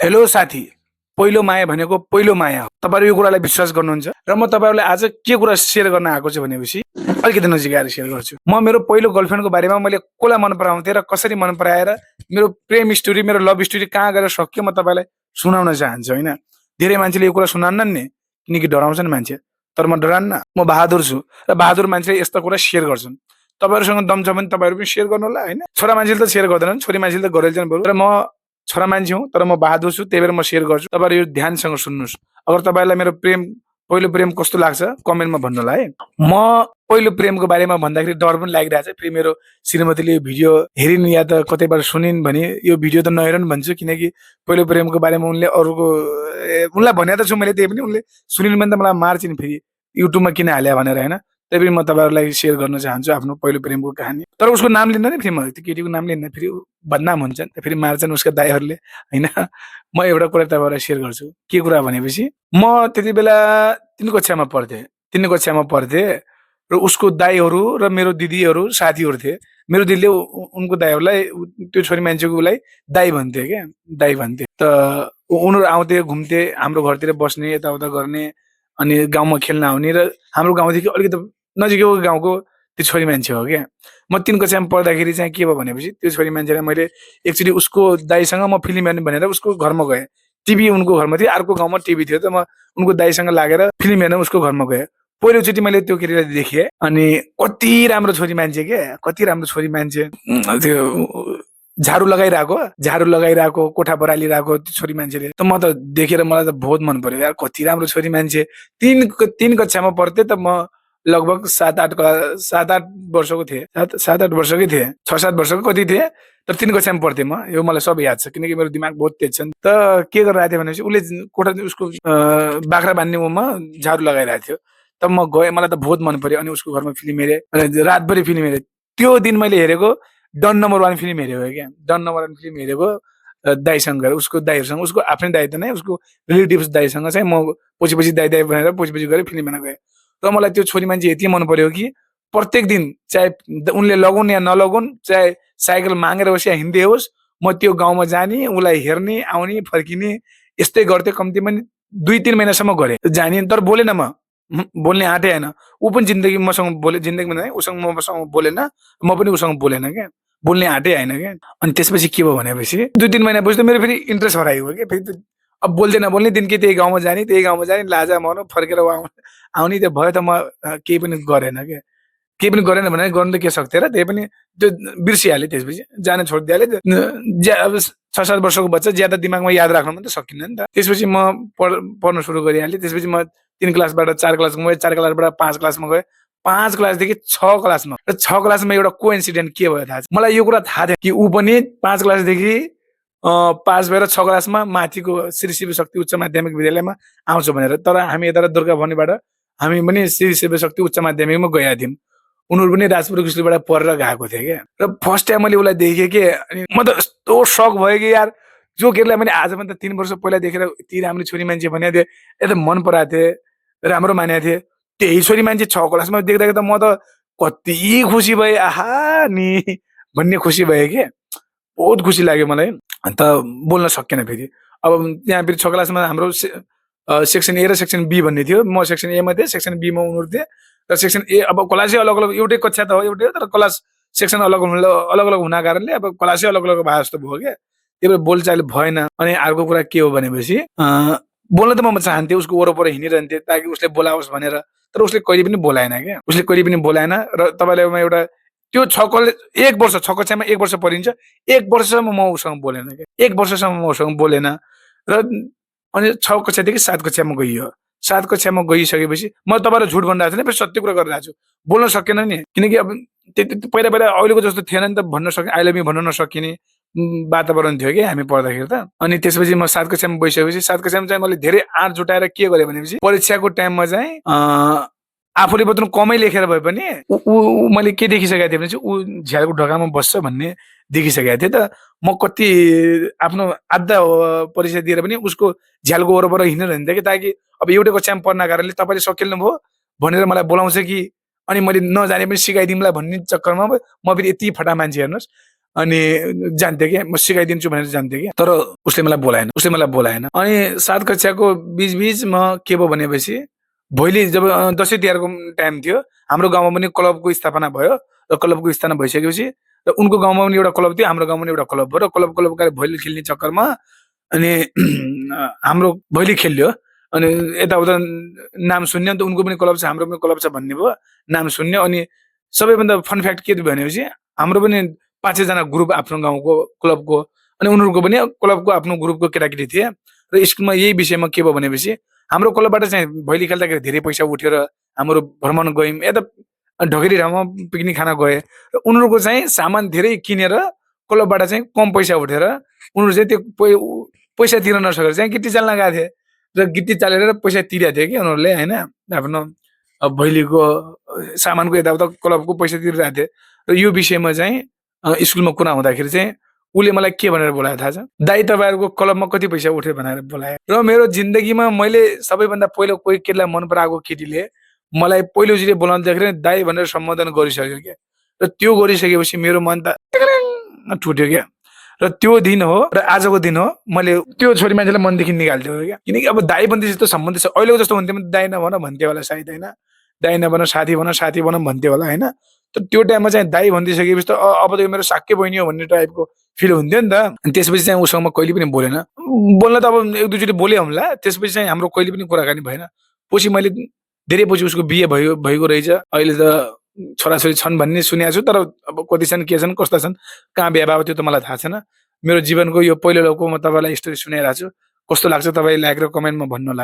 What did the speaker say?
Hello साथी, पहिलो माया भनेको पहिलो माया हो। तपाईँहरू यो कुरालाई विश्वास गर्नुहुन्छ र म तपाईँहरूलाई आज के कुरा सेयर गर्न आएको छु भनेपछि अलिकति नजिक आएर सेयर गर्छु। म मेरो पहिलो गर्लफ्रेन्डको बारेमा मैले कसलाई मन पराउँथेँ र कसरी मन पराएर मेरो प्रेम स्टोरी, मेरो लभ स्टोरी कहाँ गएर सक्यो म तपाईँलाई सुनाउन चाहन्छु होइन। धेरै मान्छेले यो कुरा सुनान्नन् नि, किनकि डराउँछन् मान्छे। तर म डरान्न, म बहादुर छु र बहादुर मान्छेले यस्ता कुरा सेयर गर्छन्। तपाईँहरूसँग दम छ भने तपाईँहरू पनि सेयर गर्नु होला होइन। छोरा मान्छेले त सेयर गर्दैनन्, छोरी मान्छेले त गरेछन् बरु। र म छोरा मान्छे हुँ तर म बहादुर छु, त्यही भएर म सेयर गर्छु। तपाईँहरू यो ध्यानसँग सुन्नुहोस्। अगर तपाईँहरूलाई मेरो पहिलो प्रेम कस्तो लाग्छ कमेन्टमा भन्नु होला है। म पहिलो प्रेमको बारेमा भन्दाखेरि डर पनि लागिरहेछ, फेरि मेरो श्रीमतीले यो भिडियो हेरिन् या त कतैबाट सुनिन् भने यो भिडियो त नहेरन् भन्छु, किनकि पहिलो प्रेमको बारेमा उनले अरूको उनलाई भनेको त छु मैले, त्यही पनि उनले सुनिन् भने त मलाई मार्छिन् फेरि युट्युबमा किन हाल्यो भनेर होइन। त्यही पनि म तपाईँहरूलाई सेयर गर्न चाहन्छु आफ्नो पहिलो प्रेमको कहानी। तर उसको नाम लिन्न नि, फेरि म त्यो केटीको नाम लिन्न, फेरि बदनाम हुन्छन्, फेरि मार्छन् उसका दाइहरूले होइन। म एउटा कुरा तपाईँहरूलाई सेयर गर्छु। के कुरा भनेपछि म त्यति बेला 3 कक्षामा पढ्थेँ। 3 कक्षामा पढ्थेँ र उसको दाइहरू र मेरो दिदीहरू साथीहरू थिए। मेरो दिदीले उनको दाइहरूलाई त्यो छोरी मान्छेको उसलाई दाइ भन्थे क्या, दाइ भन्थे। त उनीहरू आउँथे, घुम्थे, हाम्रो घरतिर बस्ने, यताउता गर्ने, अनि गाउँमा खेल्न आउने र हाम्रो गाउँदेखि अलिकति नजिकैको गाउँको त्यो छोरी मान्छे हो क्या। म 3 कक्षामा पढ्दाखेरि चाहिँ के भयो भनेपछि त्यो छोरी मान्छेलाई मैले एकचोटि उसको दाइसँग म फिल्म हेर्ने भनेर उसको घरमा गएँ। टिभी उनको घरमा थियो, अर्को गाउँमा टिभी थियो, त म उनको दाइसँग लागेर फिल्म हेर्न उसको घरमा गएँ। पहिलोचोटि मैले त्यो केटीलाई देखेँ, अनि कति राम्रो छोरी मान्छे क्या, कति राम्रो छोरी मान्छे। त्यो झाडु लगाइरहेको, कोठा बरालिरहेको त्यो छोरी मान्छेले, त म त देखेर मलाई त बहुत मन पर्यो यार, कति राम्रो छोरी मान्छे। 3 कक्षामा पढ्थेँ त म लगभग 7-8 वर्षको थिएँ, 7-8 वर्षकै थिएँ, 6-7 वर्षको कति थिएँ, तर 3 कक्षामा पढ्थेँ म। यो मलाई सब याद छ किनकि मेरो दिमाग बहुत तेज छ नि। त के गरिरहेको थिएँ भनेपछि उसले कोठा उसको बाख्रा बान्ने उमा झाडु लगाइरहेको थियो। त म गएँ, मलाई त बहुत मन पर्यो, अनि उसको घरमा फिल्म हेरेँ, रातभरि फिल्म हेरेँ। त्यो दिन मैले हेरेको डन नम्बर 1 फिल्म हेरेको क्या, डन नम्बर 1 फिल्म हेरेको दाइसँग गएर, उसको दाइहरूसँग, उसको आफ्नै दाइ त नै, उसको रिलेटिभ्स दाइसँग चाहिँ म पछि दाइ दाइ भनेर पछि गएर फिल्म हेर्न गएँ। र मलाई त्यो छोरी मान्छे यति मन पर्यो कि प्रत्येक दिन चाहे उनले लगाउन् या नलगाउन्, चाहे साइकल मागेर होस् या हिँड्दै होस्, म त्यो गाउँमा जाने, उसलाई हेर्ने, आउने, फर्किने, यस्तै गर्थेँ। कम्तीमा नि 2-3 महिनासम्म गरेँ। जाने तर बोलेन म, बोल्ने आँटै आएन। ऊ पनि जिन्दगी मसँग बोले, जिन्दगीमा नै उसँग मसँग बोलेन, म पनि उसँग बोलेन क्या, बोल्ने आँटै आएन क्या। अनि त्यसपछि के भयो भनेपछि 2-3 महिनापछि त मेरो फेरि इन्ट्रेस्ट हरायो क्या, फेरि अब बोल्दै नबोल्ने, दिनकै त्यही गाउँमा जाने, लाजा मर्नु, फर्केर आउने, त्यो भयो। त म केही पनि गरेन क्या, केही पनि गरेन भने गर्नु त के सक्थेँ र, त्यही पनि त्यो बिर्सिहालेँ, त्यसपछि जान छोडिदिइहालेँ। अब 6-7 वर्षको बच्चा ज्यादा दिमागमा याद राख्नु पनि त सकिन्न नि त। त्यसपछि म पढ्न सुरु गरिहालेँ। त्यसपछि म 3 क्लासबाट 4 क्लासमा गएँ, 4 क्लासबाट 5 क्लासमा गएँ, 5 क्लासदेखि 6 क्लासमा, र 6 क्लासमा एउटा कोइन्सिडेन्ट के भयो थाहा छ मलाई। यो कुरा थाहा थियो कि ऊ पनि 5 क्लासदेखि पास भएर 6 क्लासमा माथिको श्री शिव शक्ति उच्च माध्यमिक विद्यालयमा आउँछ भनेर। तर हामी यता दुर्गा भवानीबाट हामी पनि श्री शिव शक्ति उच्च माध्यमिकमा गएका थियौँ। उनीहरू पनि राजपुर स्कुलबाट पढेर गएको थिए क्या। र फर्स्ट टाइम मैले उसलाई देखेँ कि, अनि म त यस्तो सक भयो कि यार, जो केटीलाई मैले आजभन्दा 3 वर्ष पहिला देखेर यति राम्रो छोरी मान्छे भनेको थिएँ, एकदम मन पराएको थिएँ, राम्रो मानेको थिएँ, त्यही छोरी मान्छे 6 क्लासमा देख्दा त म त कति खुसी भएँ, आहा नि भन्ने खुसी भएँ कि बहुत खुसी लाग्यो मलाई। अन्त बोल्न सकेन फेरि। अब त्यहाँ फेरि 6 क्लासमा हाम्रो सेक्सन ए र सेक्सन बी भन्ने थियो। म सेक्सन ए मा थिएँ, सेक्सन बी मा उनीहरू थिए। र सेक्सन ए, अब क्लासै अलग अलग, एउटै कक्षा त हो, एउटै हो, तर क्लास सेक्सन अलग अलग हुना कारणले अब क्लासै अलग अलग भए जस्तो भयो क्या। त्यही भएर बोलचाल भएन। अनि अर्को कुरा के हो भनेपछि बोल्न त म चाहन्थेँ, उसको वरपर हिँडिरहन्थेँ ताकि उसले बोलाओस् भनेर, तर उसले कहिले पनि बोलाएन क्या, उसले कहिले पनि बोलाएन। र तपाईँलाई म एउटा त्यो 1 वर्ष, 6 कक्षामा 1 वर्ष पढिन्छ, 1 वर्षसम्म म उसँग बोलेन क्या, 1 वर्षसम्म म उसँग बोलेन। र अनि 6 कक्षादेखि 7 कक्षामा गइयो। 7 कक्षामा गइसकेपछि म तपाईँलाई झुट भनिरहेको छैन, फेरि सत्य कुरा गरिरहेको छु। बोल्न सकेन नि, किनकि अब पहिला अहिलेको जस्तो थिएन नि त, भन्न सके आई लभ यु भन्न नसकिने वातावरण थियो कि हामी पढ्दाखेरि त। अनि त्यसपछि म 7 कक्षामा गइसकेपछि 7 कक्षामा चाहिँ मैले धेरै आँट जुटाएर के गरेँ भनेपछि परीक्षाको टाइममा चाहिँ आफूले बरु कमै लेखेर भए पनि मैले के देखिसकेको थिएँ भनेपछि ऊ झ्यालको ढोकामा बस्छ भन्ने देखिसकेको थिएँ। त म कति आफ्नो आधा परीक्षा दिएर पनि उसको झ्यालको वरपर हिँडिरहन्थेँ कि, ताकि अब एउटै कक्षामा पढ्न कारणले तपाईँले सकिल्नु भयो भनेर मलाई बोलाउँछ कि, अनि मैले नजाने पनि सिकाइदिउँला भन्ने चक्करमा म फेरि यति फटा मान्छे हेर्नुहोस्। अनि जान्थेँ क्या, म सिकाइदिन्छु भनेर जान्थेँ क्या। तर उसले मलाई बोलाएन। अनि 7 कक्षाको बीच म के भयो भनेपछि भोलि जब दसैँ तिहारको टाइम थियो, हाम्रो गाउँमा पनि क्लबको स्थापना भयो र क्लबको स्थापना भइसकेपछि र उनको गाउँमा पनि एउटा क्लब थियो, हाम्रो गाउँमा पनि एउटा क्लब भयो र क्लब भैली खेल्ने चक्करमा अनि हाम्रो भैली खेल्यो। अनि यताउता नाम सुन्यो नि त, उनको पनि क्लब छ हाम्रो पनि क्लब छ भन्ने भयो, नाम सुन्यो। अनि सबैभन्दा फन फ्याक्ट के थियो भनेपछि हाम्रो पनि 5-6 जना ग्रुप आफ्नो गाउँको क्लबको, अनि उनीहरूको पनि क्लबको आफ्नो ग्रुपको केटाकेटी थिए। र स्कुलमा यही विषयमा के भयो भनेपछि हाम्रो क्लबबाट चाहिँ भैली खेल्दाखेरि धेरै पैसा उठ्यो र हाम्रो भ्रमण गयौँ, यता ढकेली ठाउँमा पिकनिक खान गए र उनीहरूको चाहिँ सामान धेरै किनेर क्लबबाट चाहिँ कम पैसा उठेर उनीहरू चाहिँ त्यो पैसा तिर्न नसकेर चाहिँ गिट्टी चाल्न गएको थिए र गिट्टी चालेर पैसा तिरेको थियो कि उनीहरूले होइन, आफ्नो भैलीको सामानको यताउता क्लबको पैसा तिरिरहेको थिए। र यो विषयमा चाहिँ स्कुलमा कुरा हुँदाखेरि चाहिँ उसले मलाई के भनेर बोलायो थाहा छ? दाइ तपाईँहरूको क्लबमा कति पैसा उठ्यो भनेर बोलायो। र मेरो जिन्दगीमा मैले सबैभन्दा पहिलो कोही केटीलाई मन पराएको केटीले मलाई पहिलोचोटि बोलाउँदाखेरि दाइ भनेर सम्बोधन गरिसक्यो क्या। र त्यो गरिसकेपछि मेरो मन त टुट्यो क्या। र त्यो दिन हो र आजको दिन हो मैले त्यो छोरी मान्छेलाई मनदेखि निकाल्थ्यो क्या। किनकि अब दाइ बन्दी जस्तो सम्बन्ध छ। अहिलेको जस्तो हुन्थ्यो भने दाइ नभन भन्थ्यो होला सायद होइन, दाइ नभन साथी भन भन्थ्यो होला होइन। तर त्यो टाइममा चाहिँ दाइ भनिदिइसकेपछि त अब त यो मेरो साक्कै बहिनी हो भन्ने टाइपको फिल हुन्थ्यो नि त। अनि त्यसपछि चाहिँ उसँग म कहिले पनि बोलेन। बोल्न त अब 1-2 चोटि बोले होला, त्यसपछि चाहिँ हाम्रो कहिले पनि कुराकानी भएन। पछि मैले धेरै पछि उसको बिहे भएको रहेछ। अहिले त छोराछोरी छन् भन्ने सुनेको छु, तर अब कति छन्, के छन्, कस्ता छन्, कहाँ बिहे भयो त्यो त मलाई थाहा छैन। मेरो जीवनको यो पहिलो लौको म तपाईँलाई स्टोरी सुनाइरहेको छु। कस्तो लाग्छ तपाईँ लाइक र कमेन्टमा भन्नु होला है।